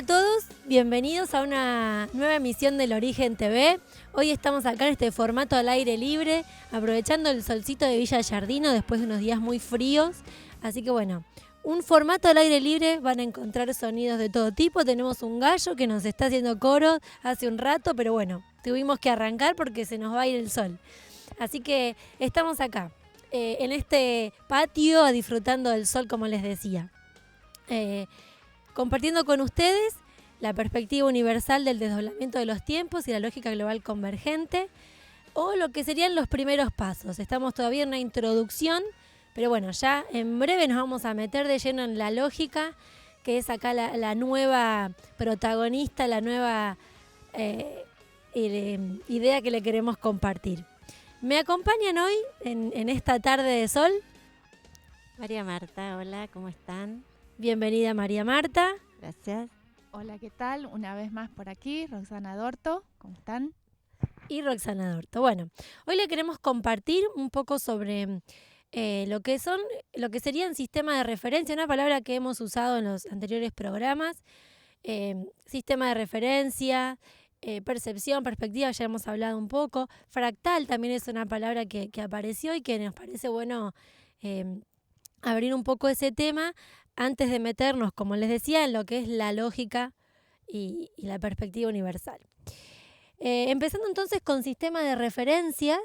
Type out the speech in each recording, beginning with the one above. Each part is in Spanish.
a todos, bienvenidos a una nueva emisión del Origen TV. Hoy estamos acá en este formato al aire libre, aprovechando el solcito de Villa Giardino después de unos días muy fríos. Así que bueno, un formato al aire libre, van a encontrar sonidos de todo tipo. Tenemos un gallo que nos está haciendo coro hace un rato, pero bueno, tuvimos que arrancar porque se nos va a ir el sol. Así que estamos acá, en este patio, disfrutando del sol, como les decía. Compartiendo con ustedes la perspectiva universal del desdoblamiento de los tiempos y la lógica global convergente, o lo que serían los primeros pasos. Estamos todavía en una introducción, pero bueno, ya en breve nos vamos a meter de lleno en la lógica, que es acá la nueva protagonista, la nueva idea que le queremos compartir. Me acompañan hoy en esta tarde de sol. María Marta, hola, ¿cómo están? Bienvenida María Marta. Gracias. Hola, ¿qué tal? Una vez más por aquí, Roxana Dorto, ¿cómo están? Y Roxana Dorto. Bueno, hoy le queremos compartir un poco sobre lo que serían sistemas de referencia, una palabra que hemos usado en los anteriores programas. Sistema de referencia, percepción, perspectiva, ya hemos hablado un poco. Fractal también es una palabra que apareció y que nos parece bueno abrir un poco ese tema antes de meternos, como les decía, en lo que es la lógica y la perspectiva universal. Empezando entonces con sistema de referencias,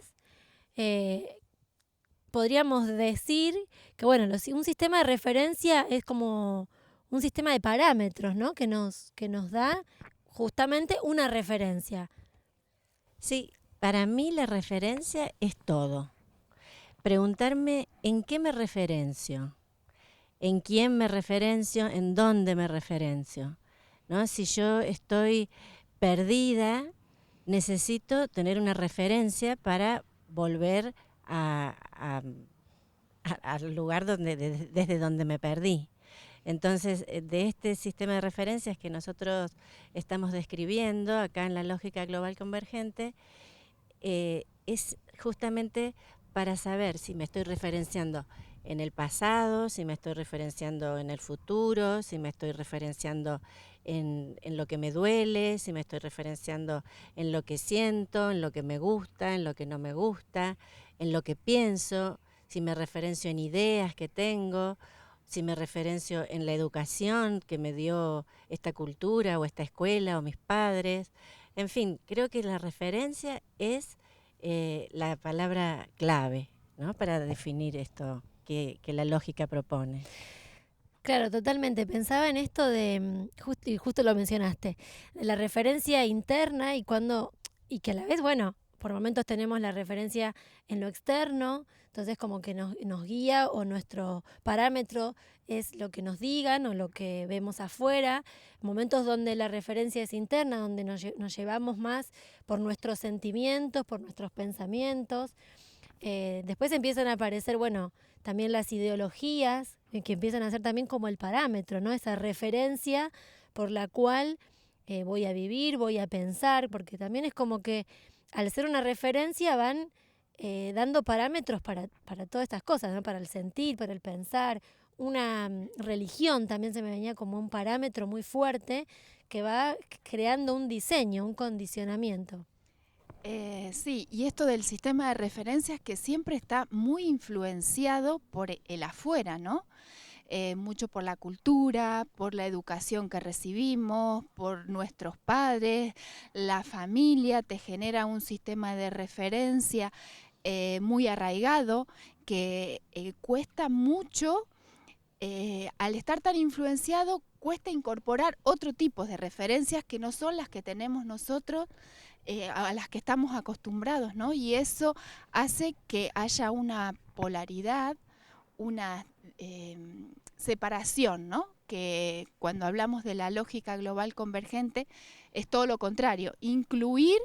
podríamos decir que bueno, un sistema de referencia es como un sistema de parámetros, ¿no? que nos da justamente una referencia. Sí, para mí la referencia es todo. Preguntarme en qué me referencio, en quién me referencio, en dónde me referencio, ¿no? Si yo estoy perdida, necesito tener una referencia para volver al lugar desde donde me perdí. Entonces, de este sistema de referencias que nosotros estamos describiendo acá en la lógica global convergente, es justamente para saber si me estoy referenciando en el pasado, si me estoy referenciando en el futuro, si me estoy referenciando en lo que me duele, si me estoy referenciando en lo que siento, en lo que me gusta, en lo que no me gusta, en lo que pienso, si me referencio en ideas que tengo, si me referencio en la educación que me dio esta cultura o esta escuela o mis padres. En fin, creo que la referencia es la palabra clave, ¿no? Para definir esto que la lógica propone. Claro, totalmente. Pensaba en esto de, justo lo mencionaste, de la referencia interna y que a la vez, bueno, por momentos tenemos la referencia en lo externo, entonces como que nos guía, o nuestro parámetro es lo que nos digan o lo que vemos afuera. Momentos donde la referencia es interna, donde nos llevamos más por nuestros sentimientos, por nuestros pensamientos. Después empiezan a aparecer, bueno, también las ideologías, que empiezan a ser también como el parámetro, ¿no? Esa referencia por la cual voy a vivir, voy a pensar, porque también es como que al ser una referencia van dando parámetros para todas estas cosas, ¿no? Para el sentir, para el pensar. Una religión también se me venía como un parámetro muy fuerte que va creando un diseño, un condicionamiento. Sí, y esto del sistema de referencias que siempre está muy influenciado por el afuera, ¿no? Mucho por la cultura, por la educación que recibimos, por nuestros padres, la familia te genera un sistema de referencia muy arraigado que cuesta mucho, al estar tan influenciado, cuesta incorporar otro tipo de referencias que no son las que tenemos nosotros, a las que estamos acostumbrados, ¿no? Y eso hace que haya una polaridad, una separación, ¿no? Que cuando hablamos de la lógica global convergente es todo lo contrario, incluir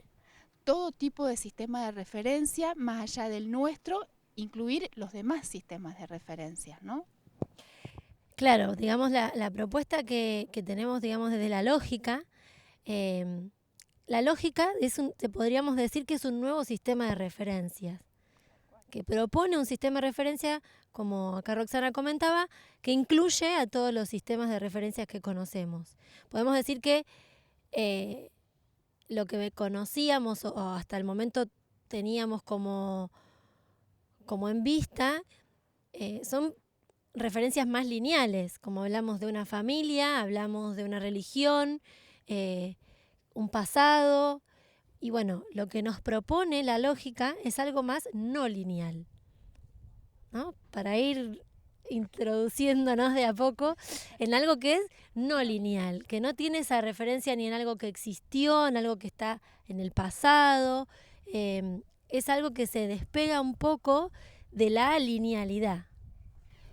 todo tipo de sistema de referencia más allá del nuestro, incluir los demás sistemas de referencia, ¿no? Claro, digamos, la propuesta que tenemos, digamos, desde la lógica podríamos decir que es un nuevo sistema de referencias. que propone un sistema de referencia, como acá Roxana comentaba, que incluye a todos los sistemas de referencias que conocemos. Podemos decir que lo que conocíamos o hasta el momento teníamos como en vista son referencias más lineales, como hablamos de una familia, hablamos de una religión, un pasado, y bueno, lo que nos propone la lógica es algo más no lineal, ¿no? Para ir introduciéndonos de a poco en algo que es no lineal, que no tiene esa referencia ni en algo que existió, en algo que está en el pasado, es algo que se despega un poco de la linealidad.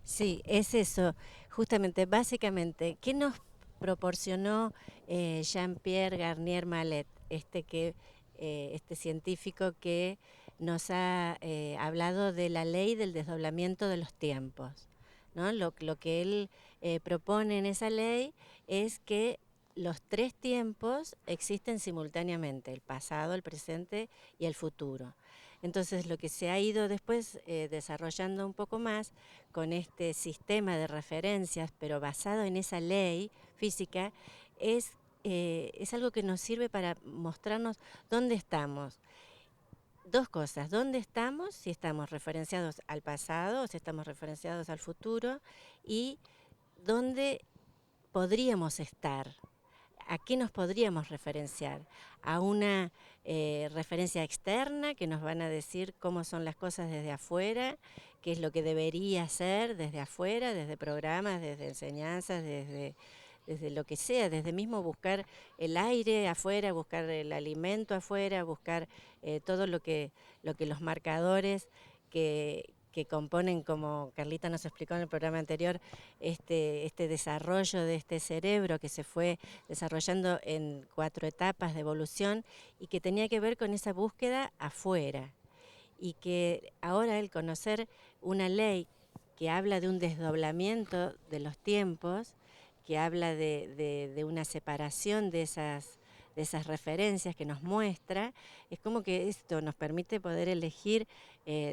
Sí, es eso, justamente, básicamente, ¿qué nos proporcionó Jean-Pierre Garnier Mallet, este científico que nos ha hablado de la ley del desdoblamiento de los tiempos, ¿no? Lo que él propone en esa ley es que los 3 tiempos existen simultáneamente, el pasado, el presente y el futuro. Entonces, lo que se ha ido después desarrollando un poco más con este sistema de referencias, pero basado en esa ley física, es algo que nos sirve para mostrarnos dónde estamos. 2 cosas, dónde estamos, si estamos referenciados al pasado o si estamos referenciados al futuro, y dónde podríamos estar. ¿A qué nos podríamos referenciar? A una referencia externa que nos van a decir cómo son las cosas desde afuera, qué es lo que debería ser desde afuera, desde programas, desde enseñanzas, desde lo que sea, desde mismo buscar el aire afuera, buscar el alimento afuera, buscar todo lo que los marcadores que componen, como Carlita nos explicó en el programa anterior, este desarrollo de este cerebro que se fue desarrollando en 4 etapas de evolución y que tenía que ver con esa búsqueda afuera. Y que ahora el conocer una ley que habla de un desdoblamiento de los tiempos, que habla de una separación de esas referencias que nos muestra, es como que esto nos permite poder elegir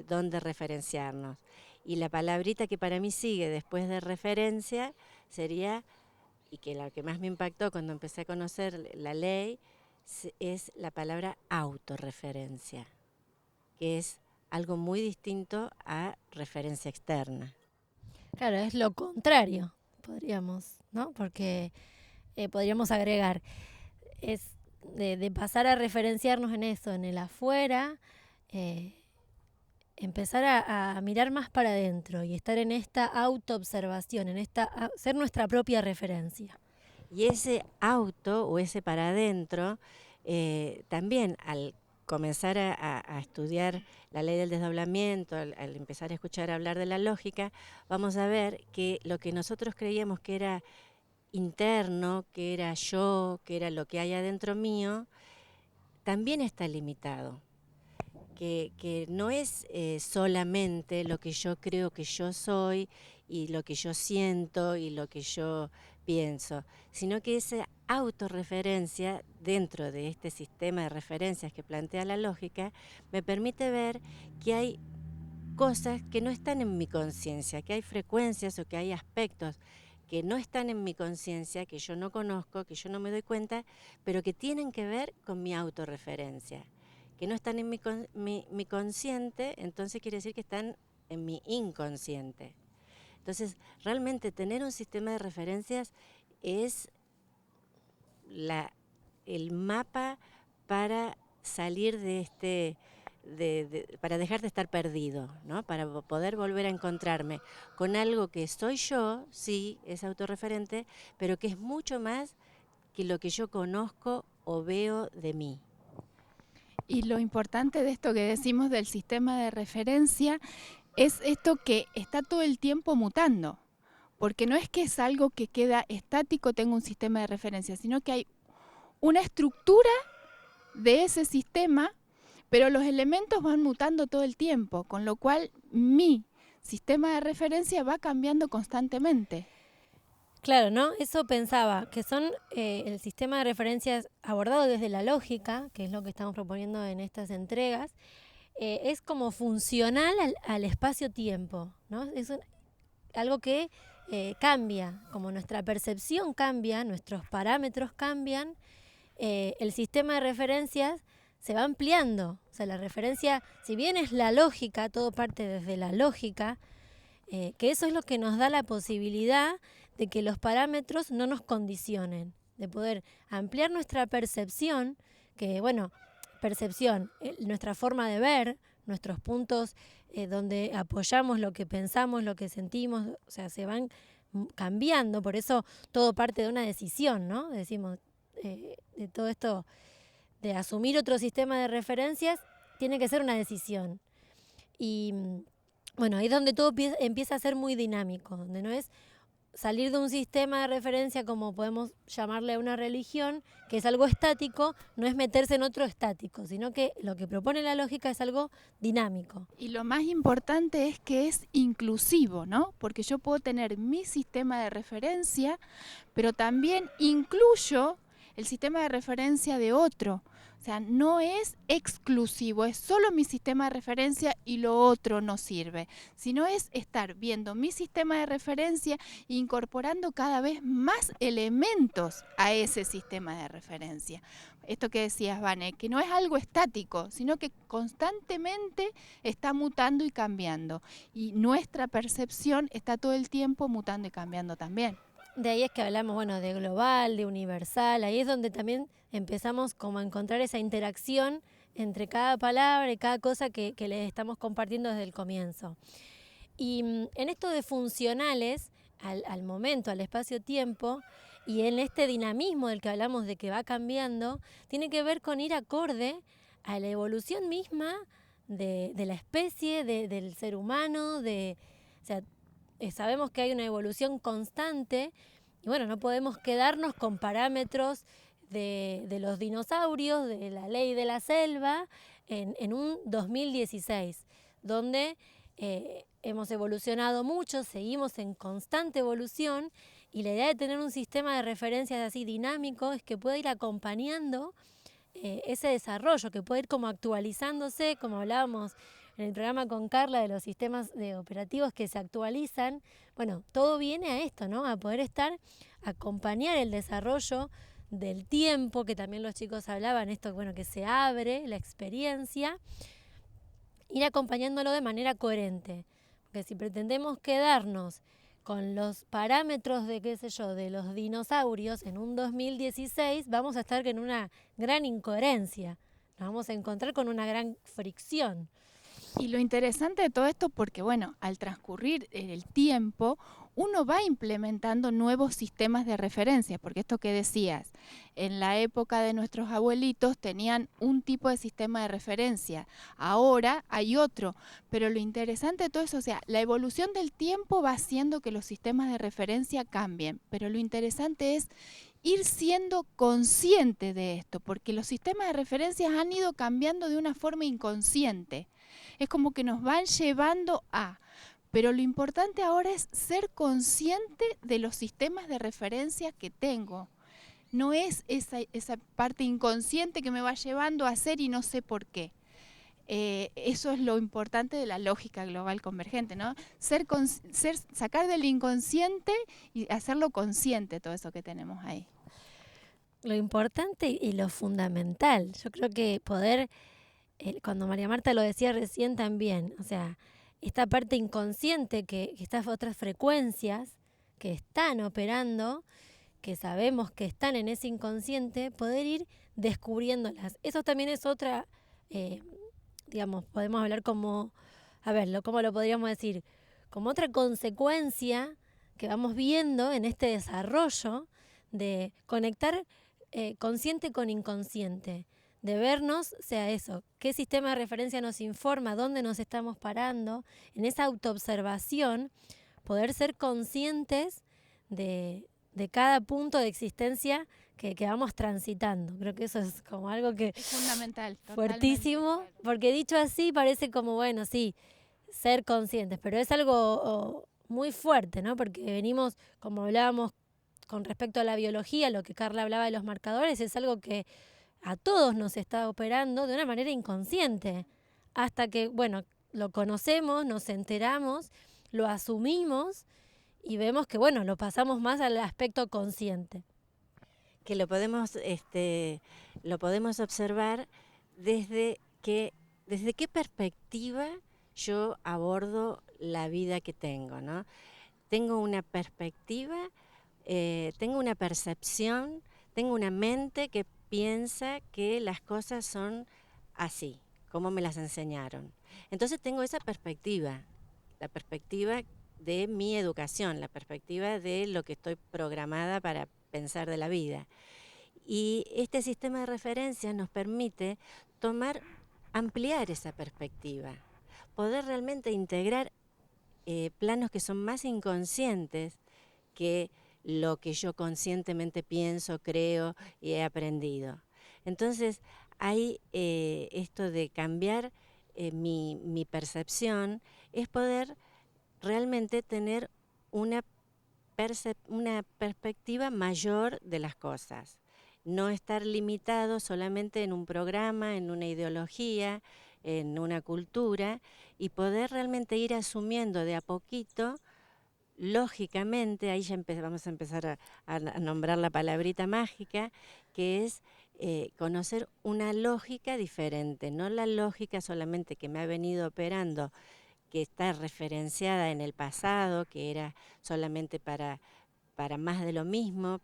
dónde referenciarnos. Y la palabrita que para mí sigue después de referencia sería, y que la que más me impactó cuando empecé a conocer la ley, es la palabra autorreferencia, que es algo muy distinto a referencia externa. Claro, es lo contrario, podríamos, ¿no? Porque podríamos agregar, es de pasar a referenciarnos en eso, en el afuera, empezar a mirar más para adentro y estar en esta autoobservación, ser nuestra propia referencia. Y ese auto o ese para adentro, también al comenzar a estudiar la ley del desdoblamiento, al empezar a escuchar hablar de la lógica, vamos a ver que lo que nosotros creíamos que era interno, que era yo, que era lo que hay adentro mío, también está limitado. Que no es solamente lo que yo creo que yo soy y lo que yo siento y lo que yo pienso, sino que esa autorreferencia dentro de este sistema de referencias que plantea la lógica me permite ver que hay cosas que no están en mi conciencia, que hay frecuencias o que hay aspectos que no están en mi conciencia, que yo no conozco, que yo no me doy cuenta, pero que tienen que ver con mi autorreferencia, que no están en mi consciente, entonces quiere decir que están en mi inconsciente. Entonces, realmente tener un sistema de referencias es el mapa para salir de para dejar de estar perdido, ¿no? Para poder volver a encontrarme con algo que soy yo, sí, es autorreferente, pero que es mucho más que lo que yo conozco o veo de mí. Y lo importante de esto que decimos del sistema de referencia es esto que está todo el tiempo mutando, porque no es que es algo que queda estático, tengo un sistema de referencia, sino que hay una estructura de ese sistema, pero los elementos van mutando todo el tiempo, con lo cual mi sistema de referencia va cambiando constantemente. Claro, ¿no? Eso pensaba, que son el sistema de referencias abordado desde la lógica, que es lo que estamos proponiendo en estas entregas, es como funcional al espacio-tiempo, ¿no? Algo que cambia, como nuestra percepción cambia, nuestros parámetros cambian, el sistema de referencias se va ampliando. O sea, la referencia, si bien es la lógica, todo parte desde la lógica, que eso es lo que nos da la posibilidad de que los parámetros no nos condicionen, de poder ampliar nuestra percepción, que bueno, percepción, nuestra forma de ver, nuestros puntos donde apoyamos lo que pensamos, lo que sentimos, o sea, se van cambiando, por eso todo parte de una decisión, ¿no? Decimos, de todo esto, de asumir otro sistema de referencias, tiene que ser una decisión. Y bueno, ahí es donde todo empieza a ser muy dinámico, donde no es salir de un sistema de referencia, como podemos llamarle a una religión, que es algo estático, no es meterse en otro estático, sino que lo que propone la lógica es algo dinámico. Y lo más importante es que es inclusivo, ¿no? Porque yo puedo tener mi sistema de referencia, pero también incluyo el sistema de referencia de otro. O sea, no es exclusivo, es solo mi sistema de referencia y lo otro no sirve, sino es estar viendo mi sistema de referencia e incorporando cada vez más elementos a ese sistema de referencia. Esto que decías, Vane, que no es algo estático, sino que constantemente está mutando y cambiando. Y nuestra percepción está todo el tiempo mutando y cambiando también. De ahí es que hablamos, bueno, de global, de universal, ahí es donde también empezamos como a encontrar esa interacción entre cada palabra y cada cosa que les estamos compartiendo desde el comienzo. Y en esto de funcionales, al momento, al espacio-tiempo, y en este dinamismo del que hablamos de que va cambiando, tiene que ver con ir acorde a la evolución misma de la especie, del ser humano, o sea, sabemos que hay una evolución constante y bueno, no podemos quedarnos con parámetros de los dinosaurios, de la ley de la selva, en un 2016, donde hemos evolucionado mucho, seguimos en constante evolución y la idea de tener un sistema de referencias así dinámico es que pueda ir acompañando ese desarrollo, que puede ir como actualizándose, como hablábamos en el programa con Carla de los sistemas operativos que se actualizan. Bueno, todo viene a esto, ¿no? A poder acompañar el desarrollo del tiempo, que también los chicos hablaban, esto, bueno, que se abre la experiencia, ir acompañándolo de manera coherente. Porque si pretendemos quedarnos con los parámetros de, qué sé yo, de los dinosaurios en un 2016, vamos a estar en una gran incoherencia. Nos vamos a encontrar con una gran fricción. Y lo interesante de todo esto, porque bueno, al transcurrir el tiempo, uno va implementando nuevos sistemas de referencia, porque esto que decías, en la época de nuestros abuelitos tenían un tipo de sistema de referencia, ahora hay otro, pero lo interesante de todo eso, o sea, la evolución del tiempo va haciendo que los sistemas de referencia cambien, pero lo interesante es ir siendo consciente de esto, porque los sistemas de referencias han ido cambiando de una forma inconsciente. Es como que nos van llevando a... Pero lo importante ahora es ser consciente de los sistemas de referencia que tengo. No es esa parte inconsciente que me va llevando a hacer y no sé por qué. Eso es lo importante de la lógica global convergente, ¿no? Sacar del inconsciente y hacerlo consciente todo eso que tenemos ahí. Lo importante y lo fundamental, yo creo que poder... cuando María Marta lo decía recién también, o sea, esta parte inconsciente, que estas otras frecuencias que están operando, que sabemos que están en ese inconsciente, poder ir descubriéndolas. Eso también es otra, digamos, podemos hablar como, a ver, ¿cómo lo podríamos decir? Como otra consecuencia que vamos viendo en este desarrollo de conectar consciente con inconsciente. De vernos, sea eso, qué sistema de referencia nos informa, dónde nos estamos parando, en esa autoobservación, poder ser conscientes de cada punto de existencia que vamos transitando. Creo que eso es como algo que es fundamental, fuertísimo, porque dicho así parece como, bueno, sí, ser conscientes, pero es algo muy fuerte, ¿no? Porque venimos, como hablábamos con respecto a la biología, lo que Carla hablaba de los marcadores, es algo que a todos nos está operando de una manera inconsciente. hasta que, bueno, lo conocemos, nos enteramos, lo asumimos y vemos que, bueno, lo pasamos más al aspecto consciente. Que lo podemos observar desde qué perspectiva yo abordo la vida que tengo, ¿no? Tengo una perspectiva, tengo una percepción, tengo una mente que piensa que las cosas son así, como me las enseñaron. Entonces tengo esa perspectiva, la perspectiva de mi educación, la perspectiva de lo que estoy programada para pensar de la vida. Y este sistema de referencias nos permite ampliar esa perspectiva, poder realmente integrar planos que son más inconscientes que lo que yo conscientemente pienso, creo y he aprendido. Entonces, hay esto de cambiar mi percepción, es poder realmente tener una perspectiva mayor de las cosas. No estar limitado solamente en un programa, en una ideología, en una cultura, y poder realmente ir asumiendo de a poquito, lógicamente, ahí ya vamos a empezar a nombrar la palabrita mágica, que es conocer una lógica diferente, no la lógica solamente que me ha venido operando, que está referenciada en el pasado, que era solamente para más de lo mismo,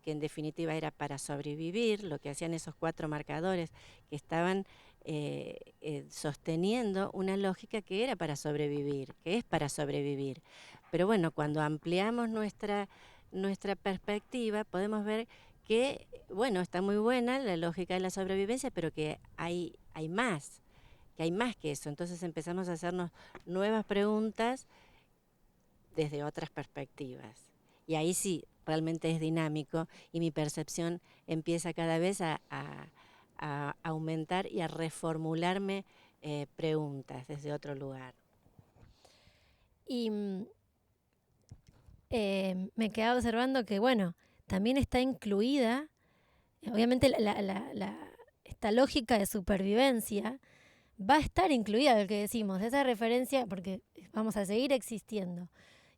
que en definitiva era para sobrevivir, lo que hacían esos 4 marcadores que estaban sosteniendo una lógica que era para sobrevivir, que es para sobrevivir. Pero bueno, cuando ampliamos nuestra perspectiva, podemos ver que, bueno, está muy buena la lógica de la sobrevivencia, pero que hay más que eso. Entonces empezamos a hacernos nuevas preguntas desde otras perspectivas. Y ahí sí, realmente es dinámico y mi percepción empieza cada vez a aumentar y a reformularme preguntas desde otro lugar. Y me quedaba observando que, bueno, también está incluida, obviamente, esta lógica de supervivencia va a estar incluida, lo que decimos, esa referencia, porque vamos a seguir existiendo.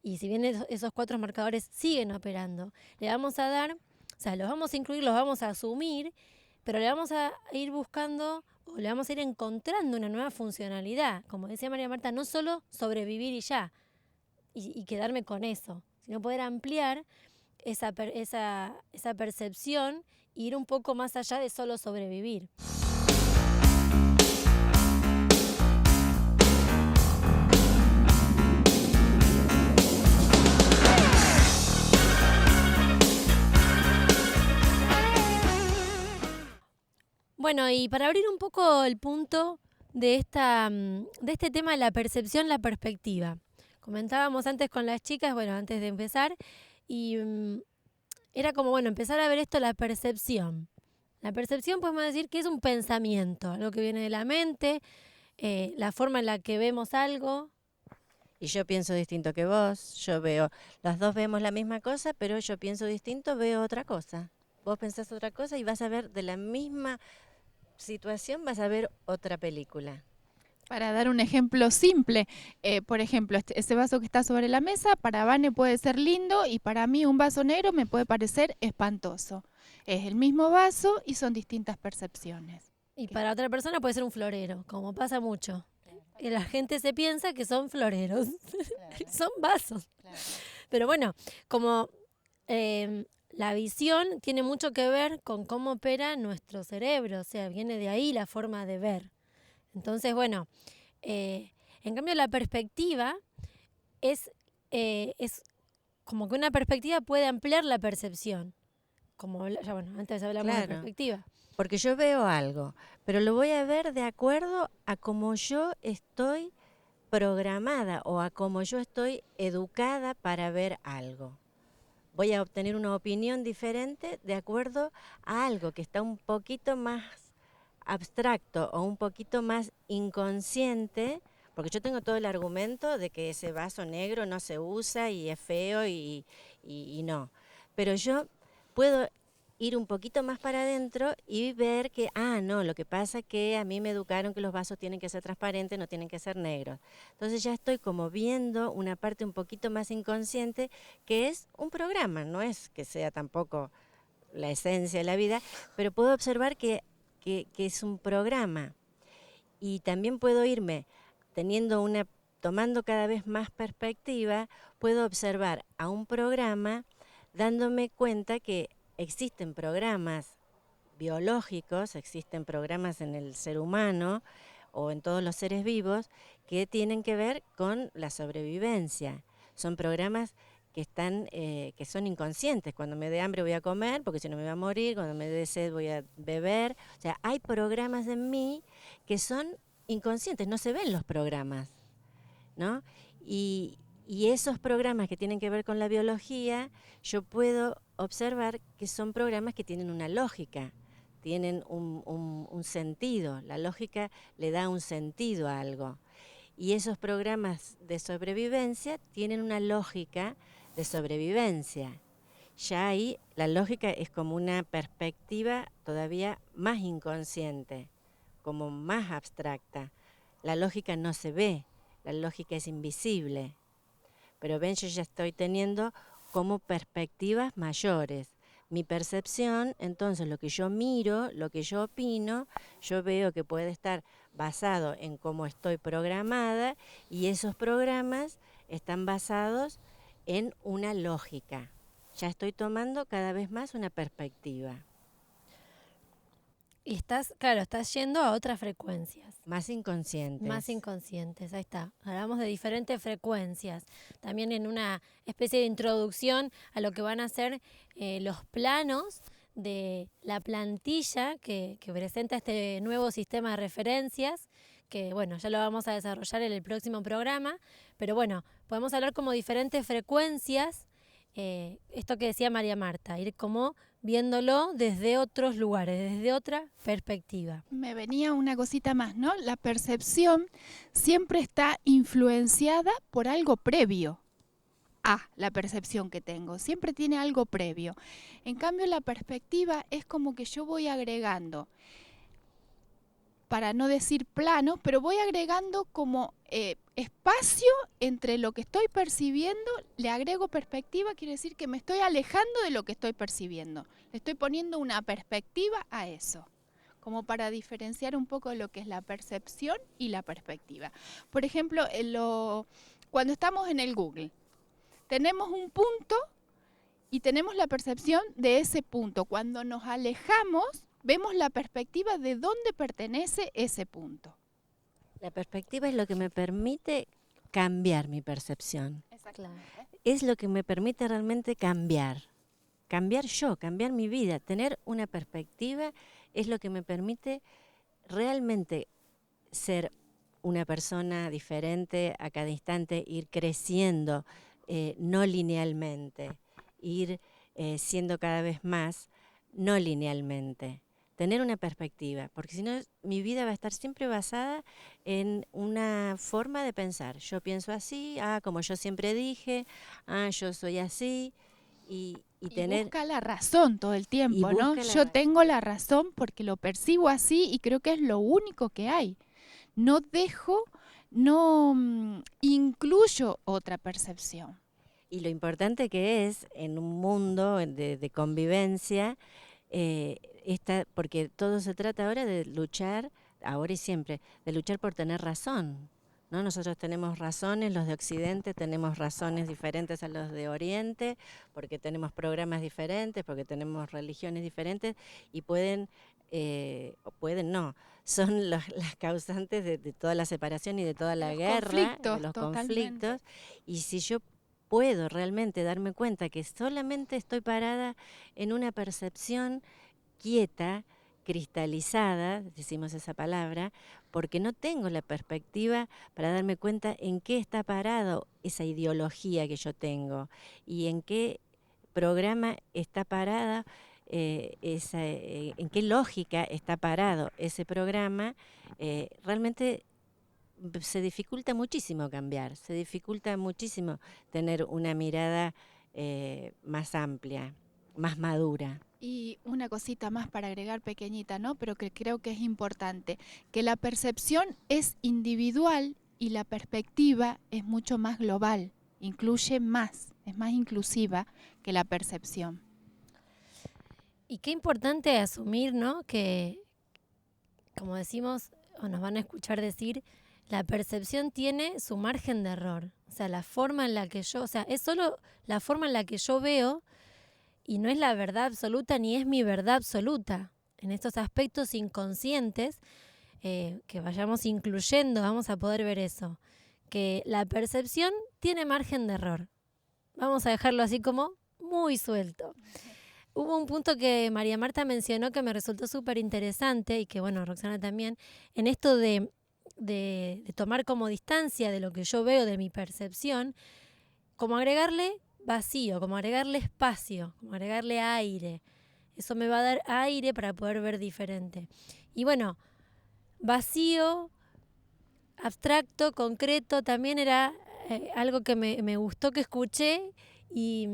Y si bien esos 4 marcadores siguen operando, le vamos a dar, o sea, los vamos a incluir, los vamos a asumir, pero le vamos a ir buscando o le vamos a ir encontrando una nueva funcionalidad. Como decía María Marta, no solo sobrevivir y ya, y quedarme con eso, sino poder ampliar esa percepción e ir un poco más allá de solo sobrevivir. Bueno, y para abrir un poco el punto de este tema de la percepción, la perspectiva. Comentábamos antes con las chicas, bueno, antes de empezar, y era como, bueno, empezar a ver esto, la percepción. La percepción podemos decir que es un pensamiento, algo que viene de la mente, la forma en la que vemos algo. Y yo pienso distinto que vos, las dos vemos la misma cosa, pero yo pienso distinto, veo otra cosa. Vos pensás otra cosa y vas a ver de la misma situación, vas a ver otra película. Para dar un ejemplo simple, por ejemplo, ese vaso que está sobre la mesa, para Vane puede ser lindo y para mí un vaso negro me puede parecer espantoso. Es el mismo vaso y son distintas percepciones. Y para otra persona puede ser un florero, como pasa mucho. Y la gente se piensa que son floreros, claro. Son vasos. Claro. Pero bueno, como la visión tiene mucho que ver con cómo opera nuestro cerebro, o sea, viene de ahí la forma de ver. Entonces, bueno, en cambio la perspectiva es como que una perspectiva puede ampliar la percepción. Como ya, bueno, antes hablamos de perspectiva. Porque yo veo algo, pero lo voy a ver de acuerdo a cómo yo estoy programada o a cómo yo estoy educada para ver algo. Voy a obtener una opinión diferente de acuerdo a algo que está un poquito más abstracto o un poquito más inconsciente, porque yo tengo todo el argumento de que ese vaso negro no se usa y es feo y no. Pero yo puedo ir un poquito más para adentro y ver que, no, lo que pasa es que a mí me educaron que los vasos tienen que ser transparentes, no tienen que ser negros. Entonces ya estoy como viendo una parte un poquito más inconsciente, que es un programa, no es que sea tampoco la esencia de la vida, pero puedo observar que es un programa. Y también puedo irme tomando cada vez más perspectiva, puedo observar a un programa dándome cuenta que existen programas biológicos, existen programas en el ser humano o en todos los seres vivos que tienen que ver con la sobrevivencia. Son programas que son inconscientes. Cuando me dé hambre voy a comer, porque si no me voy a morir. Cuando me dé sed voy a beber. O sea, hay programas en mí que son inconscientes, no se ven los programas, ¿no? Y esos programas que tienen que ver con la biología, yo puedo observar que son programas que tienen una lógica, tienen un sentido. La lógica le da un sentido a algo. Y esos programas de sobrevivencia tienen una lógica de sobrevivencia. Ya ahí la lógica es como una perspectiva todavía más inconsciente, como más abstracta. La lógica no se ve, la lógica es invisible. Pero ven, yo ya estoy teniendo como perspectivas mayores. Mi percepción, entonces lo que yo miro, lo que yo opino, yo veo que puede estar basado en cómo estoy programada, y esos programas están basados en una lógica. Ya estoy tomando cada vez más una perspectiva. Y estás yendo a otras frecuencias. Más inconscientes. Más inconscientes, ahí está. Hablamos de diferentes frecuencias. También en una especie de introducción a lo que van a ser los planos de la plantilla que presenta este nuevo sistema de referencias, que bueno, ya lo vamos a desarrollar en el próximo programa, pero bueno, podemos hablar como diferentes frecuencias, esto que decía María Marta, ir como viéndolo desde otros lugares, desde otra perspectiva. Me venía una cosita más, ¿no? La percepción siempre está influenciada por algo previo a la percepción que tengo. Siempre tiene algo previo. En cambio, la perspectiva es como que yo voy agregando, para no decir planos, pero voy agregando como espacio entre lo que estoy percibiendo. Le agrego perspectiva, quiere decir que me estoy alejando de lo que estoy percibiendo. Le estoy poniendo una perspectiva a eso, como para diferenciar un poco lo que es la percepción y la perspectiva. Por ejemplo, cuando estamos en el Google, tenemos un punto y tenemos la percepción de ese punto. Cuando nos alejamos, vemos la perspectiva de dónde pertenece ese punto. La perspectiva es lo que me permite cambiar mi percepción. Exactamente. Es lo que me permite realmente cambiar yo, cambiar mi vida. Tener una perspectiva es lo que me permite realmente ser una persona diferente a cada instante, ir creciendo, no linealmente, ir siendo cada vez más no linealmente. Tener una perspectiva, porque si no mi vida va a estar siempre basada en una forma de pensar. Yo pienso así, como yo siempre dije, yo soy así, y busca la razón todo el tiempo, ¿no? Yo tengo la razón porque lo percibo así y creo que es lo único que hay. No incluyo otra percepción. Y lo importante que es en un mundo de convivencia, porque todo se trata ahora de luchar, ahora y siempre, de luchar por tener razón, ¿no? Nosotros tenemos razones, los de Occidente tenemos razones diferentes a los de Oriente, porque tenemos programas diferentes, porque tenemos religiones diferentes, y son las causantes de toda la separación y de toda la guerra, de los conflictos. Y si yo puedo realmente darme cuenta que solamente estoy parada en una percepción quieta, cristalizada, decimos esa palabra, porque no tengo la perspectiva para darme cuenta en qué está parado esa ideología que yo tengo y en qué programa está parada, en qué lógica está parado ese programa. Realmente se dificulta muchísimo cambiar, se dificulta muchísimo tener una mirada más amplia, más madura. Y una cosita más para agregar pequeñita, ¿no? Pero que creo que es importante, que la percepción es individual y la perspectiva es mucho más global, incluye más, es más inclusiva que la percepción. Y qué importante asumir, ¿no? Que, como decimos, o nos van a escuchar decir, la percepción tiene su margen de error. O sea, la forma en la que yo, o sea, es solo la forma en la que yo veo y no es la verdad absoluta ni es mi verdad absoluta. En estos aspectos inconscientes que vayamos incluyendo, vamos a poder ver eso. Que la percepción tiene margen de error. Vamos a dejarlo así como muy suelto. Hubo un punto que María Marta mencionó que me resultó súper interesante y que, bueno, Roxana también, en esto de tomar como distancia de lo que yo veo, de mi percepción, como agregarle vacío, como agregarle espacio, como agregarle aire. Eso me va a dar aire para poder ver diferente. Y bueno, vacío, abstracto, concreto, también era algo que me gustó que escuché y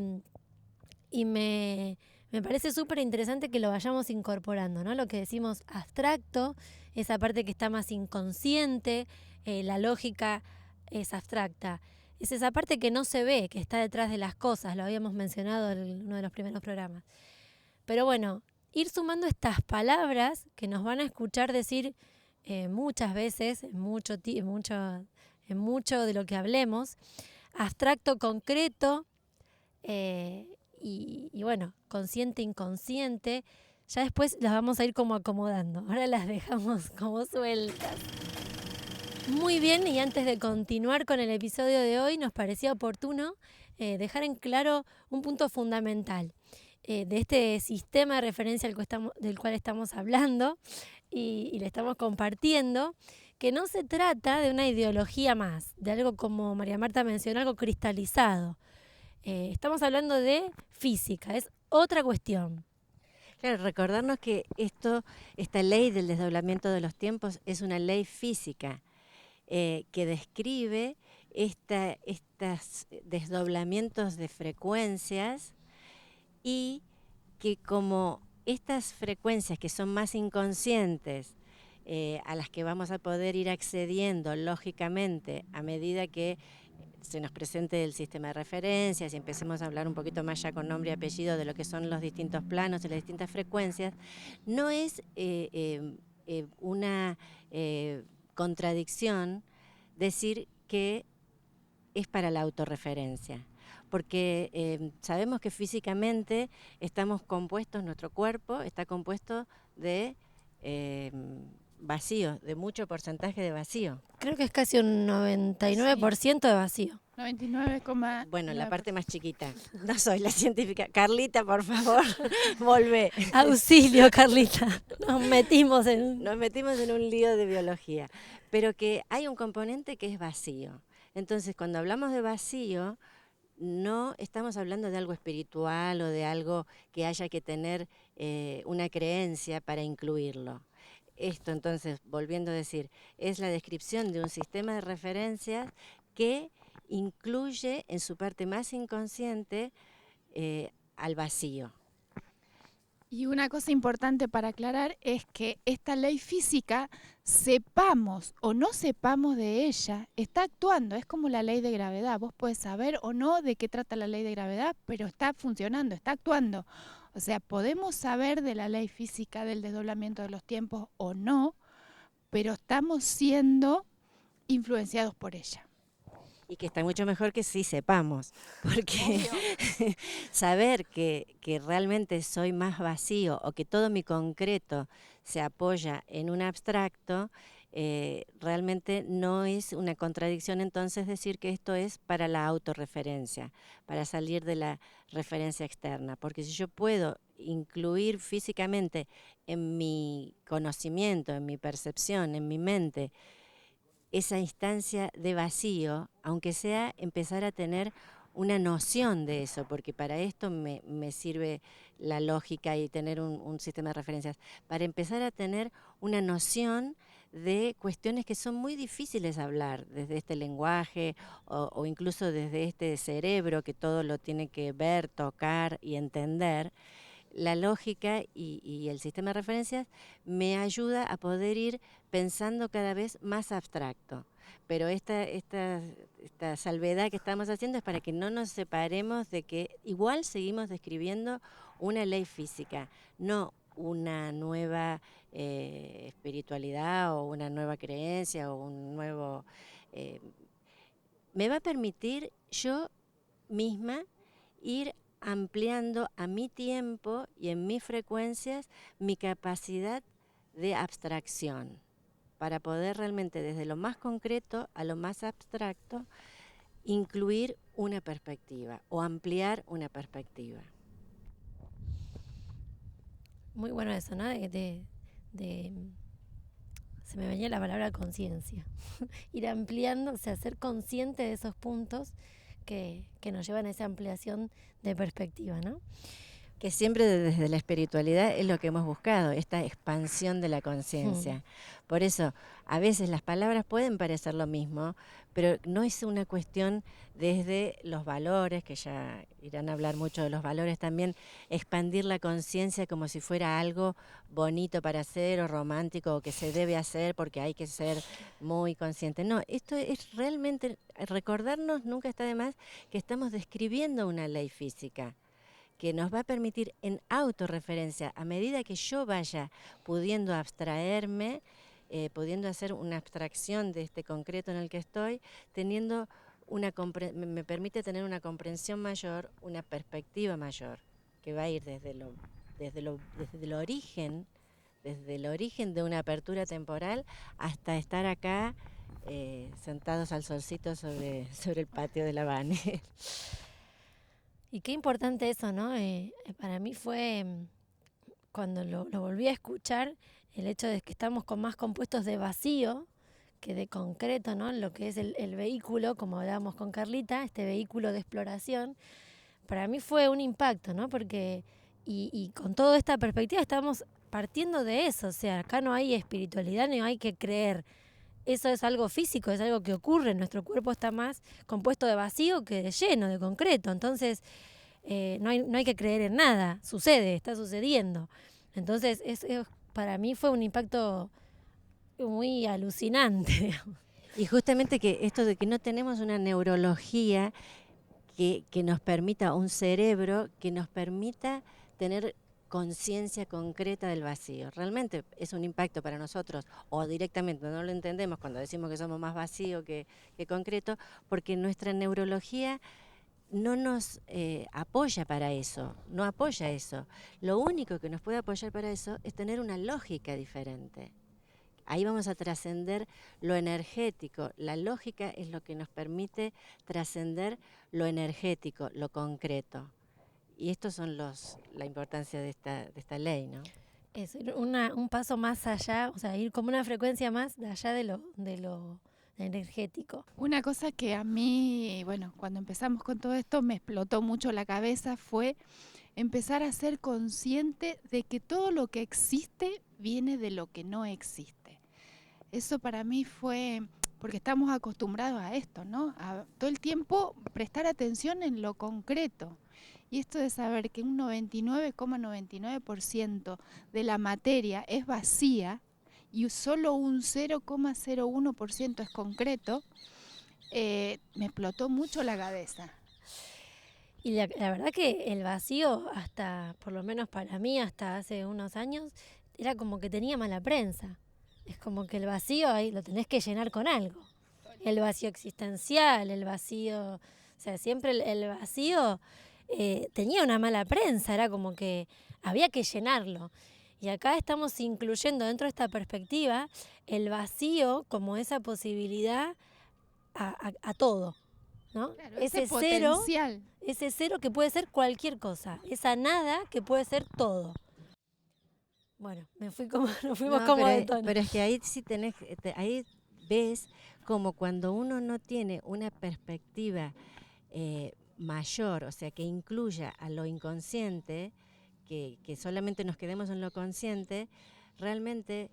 me parece súper interesante que lo vayamos incorporando, ¿no? Lo que decimos abstracto, esa parte que está más inconsciente, la lógica es abstracta. Es esa parte que no se ve, que está detrás de las cosas, lo habíamos mencionado en uno de los primeros programas. Pero bueno, ir sumando estas palabras que nos van a escuchar decir muchas veces, en mucho de lo que hablemos, abstracto, concreto, y bueno, consciente, inconsciente, ya después las vamos a ir como acomodando. Ahora las dejamos como sueltas. Muy bien, y antes de continuar con el episodio de hoy, nos parecía oportuno dejar en claro un punto fundamental de este sistema de referencia del cual estamos hablando y le estamos compartiendo, que no se trata de una ideología más, de algo como María Marta mencionó, algo cristalizado. Estamos hablando de física, es otra cuestión. Claro, recordarnos que esta ley del desdoblamiento de los tiempos es una ley física que describe estos desdoblamientos de frecuencias y que como estas frecuencias que son más inconscientes, a las que vamos a poder ir accediendo lógicamente a medida que se nos presente el sistema de referencias y empecemos a hablar un poquito más ya con nombre y apellido de lo que son los distintos planos y las distintas frecuencias, no es una contradicción decir que es para la autorreferencia, porque sabemos que físicamente estamos compuestos, nuestro cuerpo está compuesto de vacío, de mucho porcentaje de vacío. Creo que es casi un 99% de vacío. 99, bueno, la parte más chiquita. No soy la científica. Carlita, por favor, volvé. Auxilio, Carlita. Nos metimos en un lío de biología. Pero que hay un componente que es vacío. Entonces, cuando hablamos de vacío, no estamos hablando de algo espiritual o de algo que haya que tener una creencia para incluirlo. Esto, entonces, volviendo a decir, es la descripción de un sistema de referencias que incluye en su parte más inconsciente al vacío. Y una cosa importante para aclarar es que esta ley física, sepamos o no sepamos de ella, está actuando. Es como la ley de gravedad. Vos podés saber o no de qué trata la ley de gravedad, pero está funcionando, está actuando. O sea, podemos saber de la ley física del desdoblamiento de los tiempos o no, pero estamos siendo influenciados por ella. Y que está mucho mejor que sí sepamos, porque saber que realmente soy más vacío o que todo mi concreto se apoya en un abstracto, realmente no es una contradicción entonces decir que esto es para la autorreferencia, para salir de la referencia externa, porque si yo puedo incluir físicamente en mi conocimiento, en mi percepción, en mi mente, esa instancia de vacío, aunque sea empezar a tener una noción de eso, porque para esto me sirve la lógica y tener un sistema de referencias, para empezar a tener una noción de cuestiones que son muy difíciles de hablar desde este lenguaje o incluso desde este cerebro que todo lo tiene que ver, tocar y entender. la lógica y el sistema de referencias me ayuda a poder ir pensando cada vez más abstracto. Pero esta salvedad que estamos haciendo es para que no nos separemos de que igual seguimos describiendo una ley física, no una nueva espiritualidad o una nueva creencia o un nuevo... me va a permitir yo misma ir ampliando a mi tiempo y en mis frecuencias mi capacidad de abstracción, para poder realmente desde lo más concreto a lo más abstracto incluir una perspectiva o ampliar una perspectiva. Muy bueno eso, ¿no? Se me venía la palabra conciencia. Ir ampliando, o sea, ser consciente de esos puntos que nos llevan a esa ampliación de perspectiva, ¿no? Que siempre desde la espiritualidad es lo que hemos buscado, esta expansión de la conciencia. Por eso, a veces las palabras pueden parecer lo mismo, pero no es una cuestión desde los valores, que ya irán a hablar mucho de los valores también, expandir la conciencia como si fuera algo bonito para hacer o romántico o que se debe hacer porque hay que ser muy consciente. No, esto es realmente, recordarnos, nunca está de más, que estamos describiendo una ley física que nos va a permitir en autorreferencia, a medida que yo vaya pudiendo abstraerme, pudiendo hacer una abstracción de este concreto en el que estoy, teniendo me permite tener una comprensión mayor, una perspectiva mayor, que va a ir desde el origen de una apertura temporal hasta estar acá sentados al solcito sobre el patio de la Bane. Y qué importante eso, ¿no? Para mí fue, cuando lo volví a escuchar, el hecho de que estamos más compuestos de vacío que de concreto, ¿no? Lo que es el vehículo, como hablábamos con Carlita, este vehículo de exploración, para mí fue un impacto, ¿no? Porque, y con toda esta perspectiva estamos partiendo de eso, o sea, acá no hay espiritualidad, no hay que creer. Eso es algo físico, es algo que ocurre. Nuestro cuerpo está más compuesto de vacío que de lleno, de concreto. Entonces, no hay que creer en nada. Sucede, está sucediendo. Entonces, para mí fue un impacto muy alucinante. Y justamente que esto de que no tenemos una neurología que nos permita, un cerebro que nos permita tener conciencia concreta del vacío. Realmente es un impacto para nosotros, o directamente no lo entendemos cuando decimos que somos más vacío que concreto, porque nuestra neurología no nos apoya para eso, no apoya eso. Lo único que nos puede apoyar para eso es tener una lógica diferente. Ahí vamos a trascender lo energético. La lógica es lo que nos permite trascender lo energético, lo concreto. Y estos son la importancia de esta ley, ¿no? Es un paso más allá, o sea, ir como una frecuencia más de allá de lo energético. Una cosa que a mí, bueno, cuando empezamos con todo esto me explotó mucho la cabeza fue empezar a ser consciente de que todo lo que existe viene de lo que no existe. Eso para mí fue, porque estamos acostumbrados a esto, ¿no? A todo el tiempo prestar atención en lo concreto. Y esto de saber que un 99,99% de la materia es vacía y solo un 0,01% es concreto, me explotó mucho la cabeza. Y la verdad que el vacío, hasta, por lo menos para mí, hasta hace unos años, era como que tenía mala prensa. Es como que el vacío ahí lo tenés que llenar con algo. El vacío existencial, el vacío... O sea, siempre el vacío tenía una mala prensa, era como que había que llenarlo. Y acá estamos incluyendo dentro de esta perspectiva el vacío como esa posibilidad a todo, ¿no? Claro, ese potencial. Ese cero que puede ser cualquier cosa, esa nada que puede ser todo. Bueno, nos fuimos como de tono. Pero es que ahí sí ahí ves como cuando uno no tiene una perspectiva mayor, o sea, que incluya a lo inconsciente, que solamente nos quedemos en lo consciente, realmente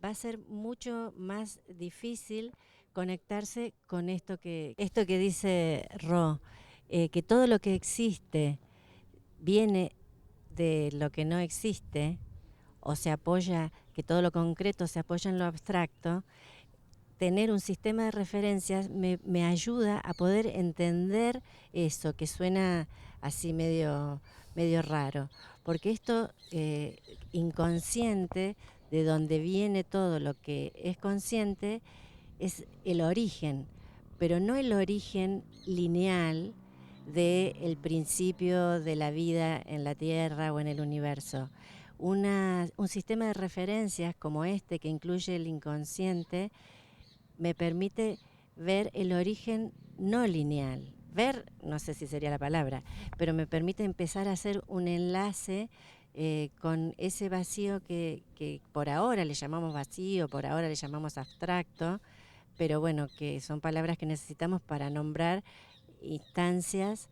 va a ser mucho más difícil conectarse con esto que dice Ro, que todo lo que existe viene de lo que no existe, o se apoya, que todo lo concreto se apoya en lo abstracto, tener un sistema de referencias me ayuda a poder entender eso, que suena así medio raro, porque esto inconsciente, de donde viene todo lo que es consciente, es el origen, pero no el origen lineal del principio de la vida en la Tierra o en el universo. Un sistema de referencias como este, que incluye el inconsciente, me permite ver el origen no lineal. Ver, no sé si sería la palabra, pero me permite empezar a hacer un enlace con ese vacío que por ahora le llamamos vacío, por ahora le llamamos abstracto, pero bueno, que son palabras que necesitamos para nombrar instancias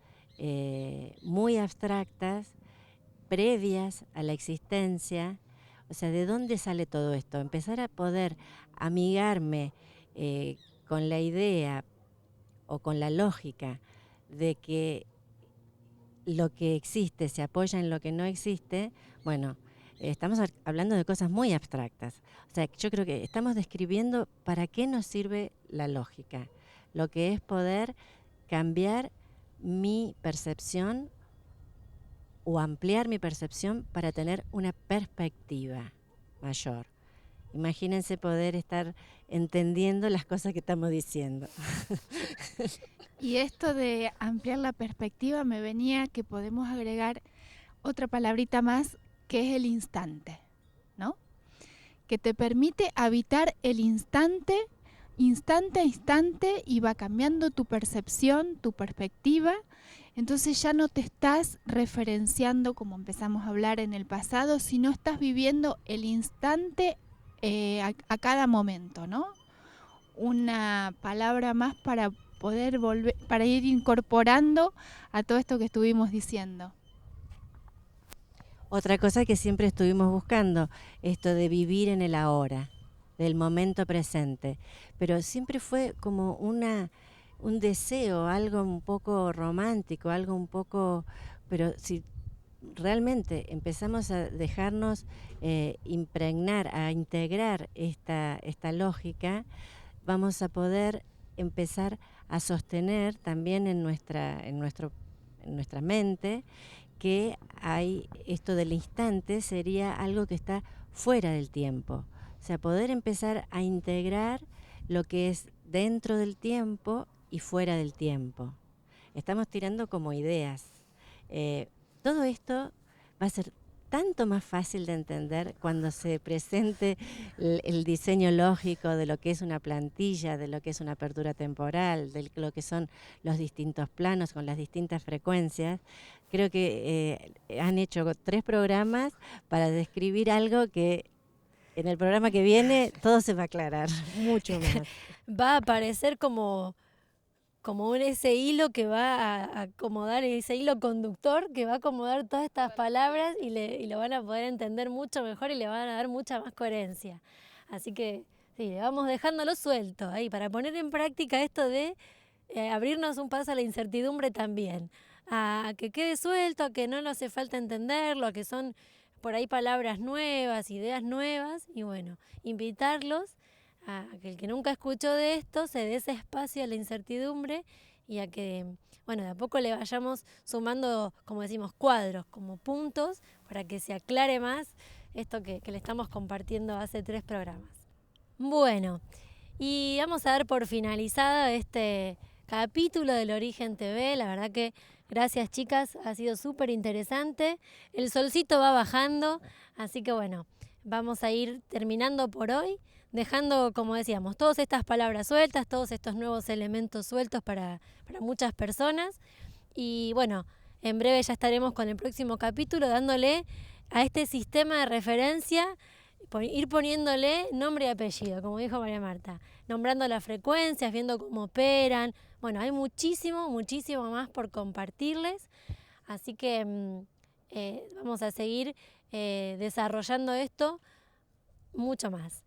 muy abstractas, previas a la existencia. O sea, ¿de dónde sale todo esto? Empezar a poder amigarme con la idea o con la lógica de que lo que existe se apoya en lo que no existe, bueno, estamos hablando de cosas muy abstractas. O sea, yo creo que estamos describiendo para qué nos sirve la lógica, lo que es poder cambiar mi percepción o ampliar mi percepción para tener una perspectiva mayor. Imagínense poder estar entendiendo las cosas que estamos diciendo. Y esto de ampliar la perspectiva me venía que podemos agregar otra palabrita más, que es el instante, ¿no? Que te permite habitar el instante a instante, y va cambiando tu percepción, tu perspectiva. Entonces ya no te estás referenciando como empezamos a hablar en el pasado, sino estás viviendo el instante a cada momento, ¿no? Una palabra más para poder volver, para ir incorporando a todo esto que estuvimos diciendo. Otra cosa que siempre estuvimos buscando, esto de vivir en el ahora, del momento presente, pero siempre fue como un deseo, algo un poco romántico, algo un poco, pero si realmente empezamos a dejarnos impregnar, a integrar esta lógica, vamos a poder empezar a sostener también en nuestra mente que hay esto del instante, sería algo que está fuera del tiempo. O sea, poder empezar a integrar lo que es dentro del tiempo y fuera del tiempo. Estamos tirando como ideas. Todo esto va a ser tanto más fácil de entender cuando se presente el diseño lógico de lo que es una plantilla, de lo que es una apertura temporal, de lo que son los distintos planos con las distintas frecuencias. Creo que han hecho 3 programas para describir algo que en el programa que viene todo se va a aclarar mucho más. Va a aparecer como ese hilo que va a acomodar, ese hilo conductor que va a acomodar todas estas palabras y lo van a poder entender mucho mejor y le van a dar mucha más coherencia. Así que sí, le vamos dejándolo suelto ahí para poner en práctica esto de abrirnos un paso a la incertidumbre también, a que quede suelto, a que no nos hace falta entenderlo, a que son por ahí palabras nuevas, ideas nuevas, y bueno, invitarlos a que el que nunca escuchó de esto se dé ese espacio a la incertidumbre y a que, bueno, de a poco le vayamos sumando, como decimos, cuadros, como puntos, para que se aclare más esto que le estamos compartiendo hace 3 programas. Bueno, y vamos a dar por finalizada este capítulo del Origen TV. La verdad que gracias, chicas, ha sido súper interesante. El solcito va bajando, así que bueno, vamos a ir terminando por hoy, dejando, como decíamos, todas estas palabras sueltas, todos estos nuevos elementos sueltos para muchas personas. Y bueno, en breve ya estaremos con el próximo capítulo dándole a este sistema de referencia, ir poniéndole nombre y apellido, como dijo María Marta, nombrando las frecuencias, viendo cómo operan. Bueno, hay muchísimo más por compartirles, así que vamos a seguir desarrollando esto mucho más.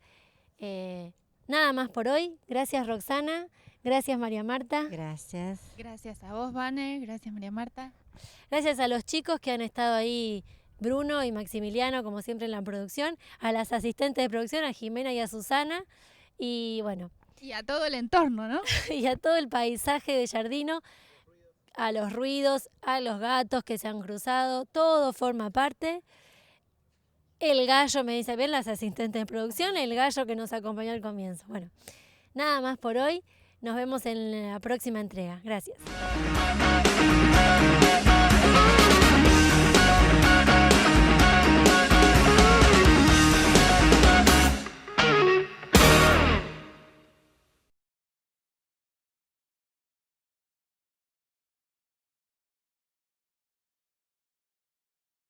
Nada más por hoy. Gracias, Roxana. Gracias, María Marta. Gracias. Gracias a vos, Vane. Gracias, María Marta. Gracias a los chicos que han estado ahí Bruno y Maximiliano, como siempre en la producción, a las asistentes de producción, a Jimena y a Susana, y bueno. Y a todo el entorno, ¿no? Y a todo el paisaje de Giardino, a los ruidos, a los gatos que se han cruzado, todo forma parte. El gallo, me dice bien las asistentes de producción, el gallo que nos acompañó al comienzo. Bueno, nada más por hoy. Nos vemos en la próxima entrega. Gracias.